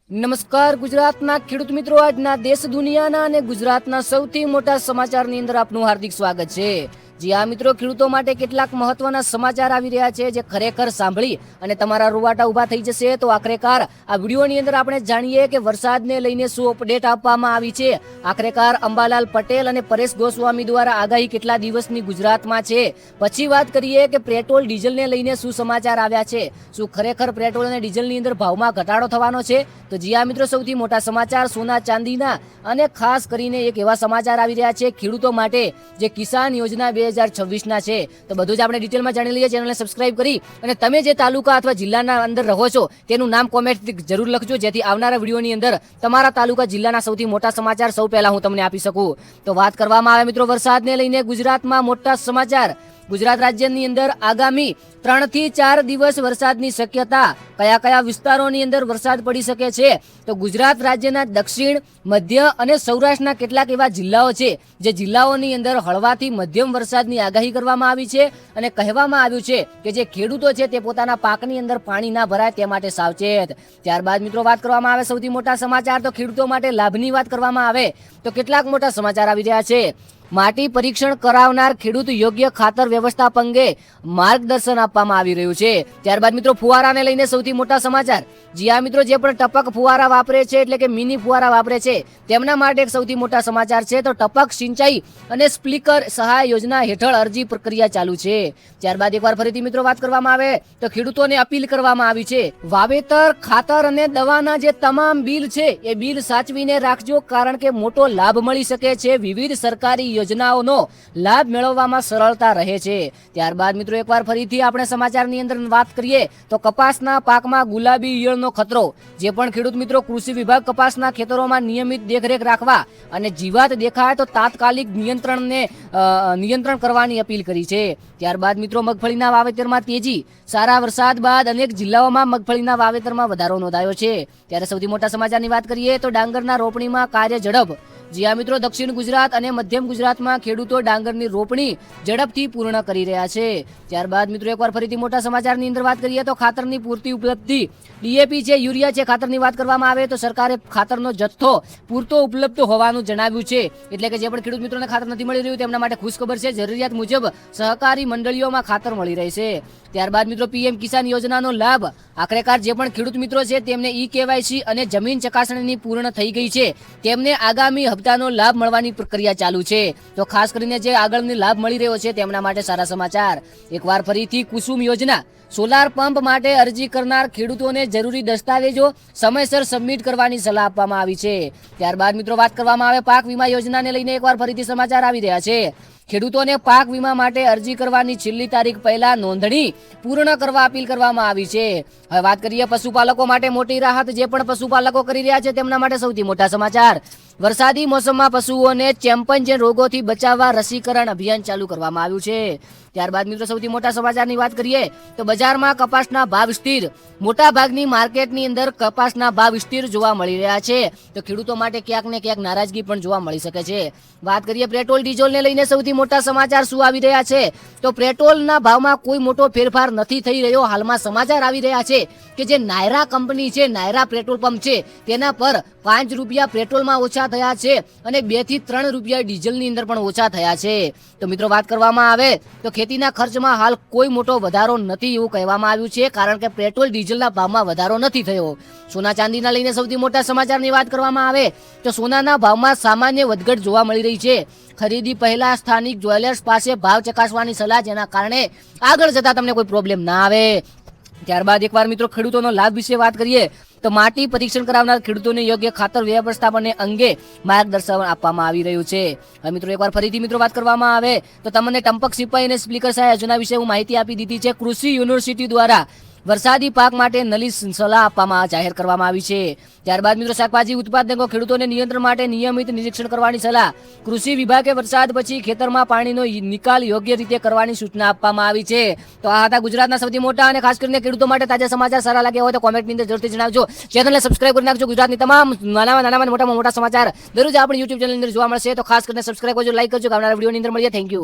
નમસ્કાર ગુજરાતના ખેડૂત મિત્રો, આજના દેશ દુનિયાના અને ગુજરાતના સૌથી મોટા સમાચારની અંદર આપનું હાર્દિક સ્વાગત છે। જી આ મિત્રો, ખેડૂતો માટે કેટલાક મહત્વના સમાચાર આવી રહ્યા છે જે ખરેખર સાંભળી અને તમારા રૂવાટા ઊભા થઈ જશે। તો આખરેકાર આ વિડીયોની અંદર આપણે જાણીએ કે વરસાદને લઈને શું અપડેટ આપવામાં આવી છે। આખરેકાર અંબાલાલ પટેલ અને પરેશ ગોસ્વામી દ્વારા આગાહી કેટલા દિવસની ગુજરાતમાં છે। પછી વાત કરીએ કે પેટ્રોલ ડીઝલને લઈને શું સમાચાર આવ્યા છે। શું ખરેખર પેટ્રોલ અને ડીઝલની અંદર ભાવમાં ઘટાડો થવાનો છે? તો જી આ મિત્રો, સૌથી મોટા સમાચાર સોના ચાંદીના અને ખાસ કરીને એક એવા સમાચાર આવી રહ્યા છે ખેડૂતો માટે જે કિસાન યોજના 2026ના છે। તો બધું જ આપણે ડિટેલમાં જાણી લઈએ। ચેનલને સબસ્ક્રાઇબ કરી અને તમે જે તાલુકા અથવા જિલ્લાના અંદર રહો છો તેનું નામ કોમેન્ટ જરૂર લખજો, જેથી આવનારા વિડીયોની અંદર તમારા તાલુકા જિલ્લાના સૌથી મોટા સમાચાર સૌ પહેલા હું તમને આપી શકું। તો વાત કરવામાં આવે મિત્રો વરસાદને લઈને ગુજરાતમાં મોટા સમાચાર। ગુજરાત રાજ્યની અંદર આગામી 3 થી 4 દિવસ વરસાદની શક્યતા। કયા કયા વિસ્તારોની અંદર વરસાદ પડી શકે છે? તો ગુજરાત રાજ્યના દક્ષિણ, મધ્ય અને સૌરાષ્ટ્રના કેટલાક એવા જિલ્લાઓ છે જે જિલ્લાઓની અંદર હળવાથી મધ્યમ વરસાદની આગાહી કરવામાં આવી છે અને કહેવામાં આવ્યું છે કે જે ખેડૂતો છે તે પોતાના પાકની અંદર પાણી ના ભરાય તે માટે સાવચેત। ત્યારબાદ મિત્રો વાત કરવામાં આવે સૌથી મોટા સમાચાર, તો ખેડૂતો માટે લાભની વાત કરવામાં આવે તો કેટલાક મોટા સમાચાર આવી રહ્યા છે। માટી પરીક્ષણ કરાવનાર ખેડૂત યોગ્ય ખાતર વ્યવસ્થાપન અંગે માર્ગદર્શન આપવામાં આવી રહ્યું છે। ત્યારબાદ મિત્રો ફુવારાને લઈને સૌથી મોટા સમાચાર। જી આ મિત્રો, જે પણ ટપક ફુવારા વાપરે છે એટલે કે મિની ફુવારા વાપરે છે તેમના માટે એક સૌથી મોટા સમાચાર છે। તો ટપક સિંચાઈ અને સ્પ્લિંકલર સહાય યોજના હેઠળ અરજી પ્રક્રિયા ચાલુ છે। ત્યારબાદ એકવાર ફરીથી મિત્રો વાત કરવામાં આવે તો ખેડૂતોને અપીલ કરવામાં આવી છે, વાવેતર, ખાતર અને દવાના જે તમામ બિલ છે એ બિલ સાચવીને રાખજો, કારણ કે મોટો લાભ મળી શકે છે। વિવિધ સરકારી યોજનાઓનો લાભ મેળવવામાં સરળતા રહે છે। ત્યારબાદ મિત્રો એકવાર ફરીથી આપણે સમાચારની અંદર વાત કરીએ તો કપાસના પાકમાં ગુલાબી ઈયળનો ખતરો। જે પણ ખેડૂત મિત્રો કૃષિ વિભાગ કપાસના ખેતરોમાં નિયમિત દેખરેખ રાખવા અને જીવાત દેખાય તો તાત્કાલિક નિયંત્રણ કરવાની અપીલ કરી છે। ત્યારબાદ મિત્રો મગફળીના વાવેતરમાં તેજી। સારા વરસાદ બાદ અનેક જિલ્લાઓમાં મગફળીના વાવેતરમાં વધારો નોંધાયો છે। ત્યારે સૌથી મોટા સમાચારની વાત કરીએ તો ડાંગરના રોપણીમાં કાર્ય ઝડપ। જી આ મિત્રો, દક્ષિણ ગુજરાત અને મધ્યમ ગુજરાતમાં ખેડૂતો ડાંગરની રોપણી ઝડપથી પૂર્ણ કરી રહ્યા છે। ત્યારબાદ મિત્રો એકવાર ફરીથી મોટા સમાચારની અંદર વાત કરીએ તો ખાતરની પૂરતી ઉપલબ્ધિ। ડીએપી છે, યુરિયા છે, ખાતરની વાત કરવામાં આવે તો સરકારે ખાતરનો જથ્થો પૂરતો ઉપલબ્ધ હોવાનું જણાવ્યું છે। એટલે કે જે પણ ખેડૂત મિત્રોને ખાતર નથી મળી રહ્યું તેમના માટે ખુશખબર છે, જરૂરિયાત મુજબ સહકારી મંડળીઓમાં ખાતર મળી રહેશે। ત્યારબાદ મિત્રો પીએમ કિસાન યોજનાનો લાભ। આખરેકાર જે પણ ખેડૂત મિત્રો છે તેમને ઈ-કેવાયસી અને જમીન ચકાસણીની પૂર્ણ થઈ ગઈ છે તેમને આગામી હપ્તાનો લાભ મળવાની પ્રક્રિયા ચાલુ છે। તો ખાસ કરીને જે આગળની લાભ મળી રહ્યો છે તેમના માટે સારા સમાચાર। એકવાર ફરીથી કુસુમ યોજના। સોલાર પંપ માટે અરજી કરનાર ખેડૂતોને જરૂરી દસ્તાવેજો સમયસર સબમિટ કરવાની સલાહ આપવામાં આવી છે। ત્યારબાદ મિત્રો વાત કરવામાં આવે પાક વીમા યોજનાને લઈને એકવાર ફરીથી સમાચાર આવી રહ્યા છે। ખેડૂતોને પાક વીમા માટે અરજી કરવાની છેલ્લી તારીખ પહેલા નોંધણી પૂર્ણ કરવા અપીલ કરવામાં આવી છે। હવે વાત કરીએ પશુપાલકો માટે મોટી રાહત। જે પણ પશુપાલકો કરી રહ્યા છે તેમના માટે સૌથી મોટા સમાચાર। વરસાદી મોસમમાં પશુઓને ચેમ્પિયન રોગોથી બચાવવા રસીકરણ અભિયાન ચાલુ કરવામાં આવ્યું છે। ત્યારબાદ મિત્રો સૌથી મોટા સમાચારની વાત કરીએ તો બજારમાં કપાસના ભાવ સ્થિર। મોટા ભાગની માર્કેટની અંદર કપાસના ભાવ સ્થિર જોવા મળી રહ્યા છે। તો ખેડૂતો માટે ક્યાંક ને ક્યાંક નારાજગી પણ જોવા મળી શકે છે। વાત કરીએ પેટ્રોલ ડીઝલને લઈને સૌથી મોટા સમાચાર શું આવી રહ્યા છે તો પેટ્રોલના ભાવમાં કોઈ મોટો ફેરફાર નથી થઈ રહ્યો। હાલમાં સમાચાર આવી રહ્યા છે કે જે નાયરા કંપની છે, નાયરા પેટ્રોલ પંપ છે, તેના પર 5 રૂપિયા પેટ્રોલમાં ઓછા થયા છે અને 2 થી 3 રૂપિયા ડીઝલની અંદર પણ ઓછા થયા છે। તો મિત્રો વાત કરવામાં આવે તો ખેતીના ખર્ચમાં હાલ કોઈ મોટો વધારો નથી એવું કહેવામાં આવ્યું છે, કારણ કે પેટ્રોલ ડીઝલના ભાવમાં વધારો નથી થયો। સોના ચાંદીના લઈને સૌથી મોટા સમાચારની વાત કરવામાં આવે તો સોનાના ભાવમાં સામાન્ય વધઘટ જોવા મળી રહી છે। ખરીદી પહેલા સ્થાનિક જ્વેલર્સ પાસે ભાવ ચકાસવાની સલાહ, જેના કારણે આગળ જતા તમને કોઈ પ્રોબ્લેમ ના આવે। ત્યારબાદ એકવાર મિત્રો ખેડૂતોનો લાભ વિશે વાત કરીએ તો માટી પરીક્ષણ કરાવનાર ખેડૂતોને યોગ્ય ખાતર વ્યવસ્થાપન અંગે માર્ગદર્શન આપવામાં આવી રહ્યું છે। હવે મિત્રો એકવાર ફરીથી મિત્રો વાત કરવામાં આવે તો તમને ટપક સિંચાઈ અને સ્પ્લિંકલર સહાય યોજના વિશે હું માહિતી આપી દીધી છે। કૃષિ યુનિવર્સિટી દ્વારા વરસાદી પાક માટે નલી સલાહ આપવામાં જાહેર કરવામાં આવી છે। ત્યારબાદ મિત્રો શાકભાજી ઉત્પાદકો ખેડૂતોને નિયંત્રણ માટે નિયમિત નિરીક્ષણ કરવાની સલાહ। કૃષિ વિભાગે વરસાદ પછી ખેતરમાં પાણીનો નિકાલ યોગ્ય રીતે કરવાની સૂચના આપવામાં આવી છે। તો આ હતા ગુજરાતના સૌથી મોટા અને ખાસ કરીને ખેડૂતો માટે તાજા સમાચાર સારા લાગ્યા હોય તો કોમેન્ટની અંદર જરૂરથી જણાવજો। ચેનલને સબસ્ક્રાઇબ કરી નાખજો। ગુજરાતની તમામ નાનામાં મોટામાં મોટા સમાચાર દરરોજ આપણી યુટ્યુબ ચેનલની અંદર જોવા મળશે, તો ખાસ કરીને સબસ્ક્રાઇબ કરજો, લાઈક કરજો। આવનારા વિડીયોની અંદર મળીએ। Thank you.